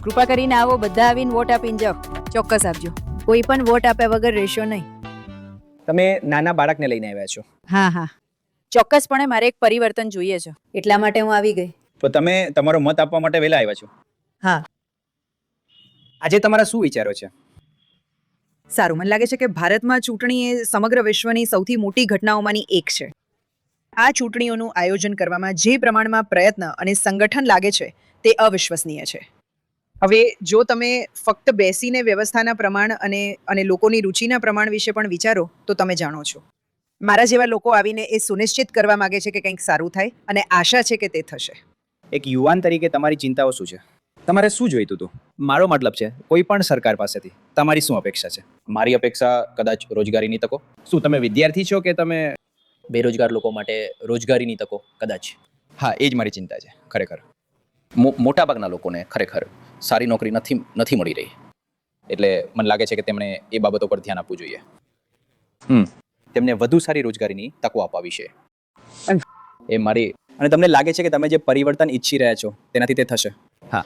કૃપા કરીને આવો, બધા આવીને વોટ આપીને જાઓ. ચોક્કસ આપજો. કોઈ પણ વોટ આપ્યા વગર રહેશો નહીં. તમે નાના બાળકને લઈને આવ્યા છો, હા હા, ચોક્કસપણે મારે એક પરિવર્તન જોઈએ છે, એટલા માટે હું આવી ગઈ. તો તમે તમારો મત આપવા માટે વહેલા આવ્યા છો. હા. આજે તમારા શું વિચારો છે? સારું, મને લાગે છે કે ભારતમાં ચૂંટણી એ સમગ્ર વિશ્વની સૌથી મોટી ઘટનાઓમાંની એક છે. આ ચૂંટણીઓનું આયોજન કરવામાં જે પ્રમાણમાં પ્રયત્ન અને સંગઠન લાગે છે તે અવિશ્વસનીય છે. હવે જો તમે ફક્ત બેસીને વ્યવસ્થાના પ્રમાણ અને લોકોની રુચિના પ્રમાણ વિશે પણ વિચારો તો તમે જાણો છો. મારા જેવા લોકો આવીને એ સુનિશ્ચિત કરવા માંગે છે કે કંઈક સારું થાય, અને આશા છે કે તે થશે. એક યુવાન તરીકે તમારી ચિંતાઓ શું છે? તમારે શું જોઈતું હતું? મારો મતલબ છે કોઈ પણ સરકાર પાસેથી તમારી શું અપેક્ષા છે? મારી અપેક્ષા કદાચ રોજગારીની તકો, શું તમે વિદ્યાર્થી છો કે તમે? બેરોજગાર લોકો માટે રોજગારીની તકો કદાચ. હા, એ જ મારી ચિંતા છે ખરેખર. મોટાભાગના લોકોને ખરેખર સારી નોકરી નથી મળી રહી, એટલે મને લાગે છે કે તેમણે એ બાબતો પર ધ્યાન આપવું જોઈએ. તેમને વધુ સારી રોજગારીની તકો આપવા વિશે એ મારી. અને તમને લાગે છે કે તમે જે પરિવર્તન ઈચ્છી રહ્યા છો તેનાથી તે થશે? હા.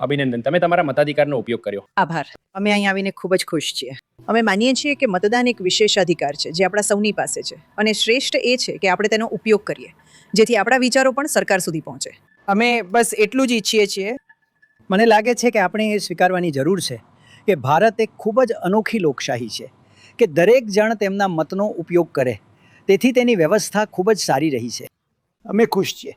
અભિનંદન, તમે તમારા મતાધિકારનો ઉપયોગ કર્યો. આભાર. અમે અહીં આવીને ખૂબ જ ખુશ છીએ. અમે માનીએ છીએ કે મતદાન એક વિશેષાધિકાર છે જે આપણા સૌની પાસે છે, અને શ્રેષ્ઠ એ છે કે આપણે તેનો ઉપયોગ કરીએ જેથી આપણા વિચારો પણ સરકાર સુધી પહોંચે. અમે બસ એટલું જ ઈચ્છીએ છીએ. મને લાગે છે કે આપણે એ સ્વીકારવાની જરૂર છે કે ભારત એક ખૂબ જ અનોખી લોકશાહી છે, કે દરેક જણ તેમના મતનો ઉપયોગ કરે, તેથી તેની વ્યવસ્થા ખૂબ જ સારી રહી છે. અમે ખુશ છીએ.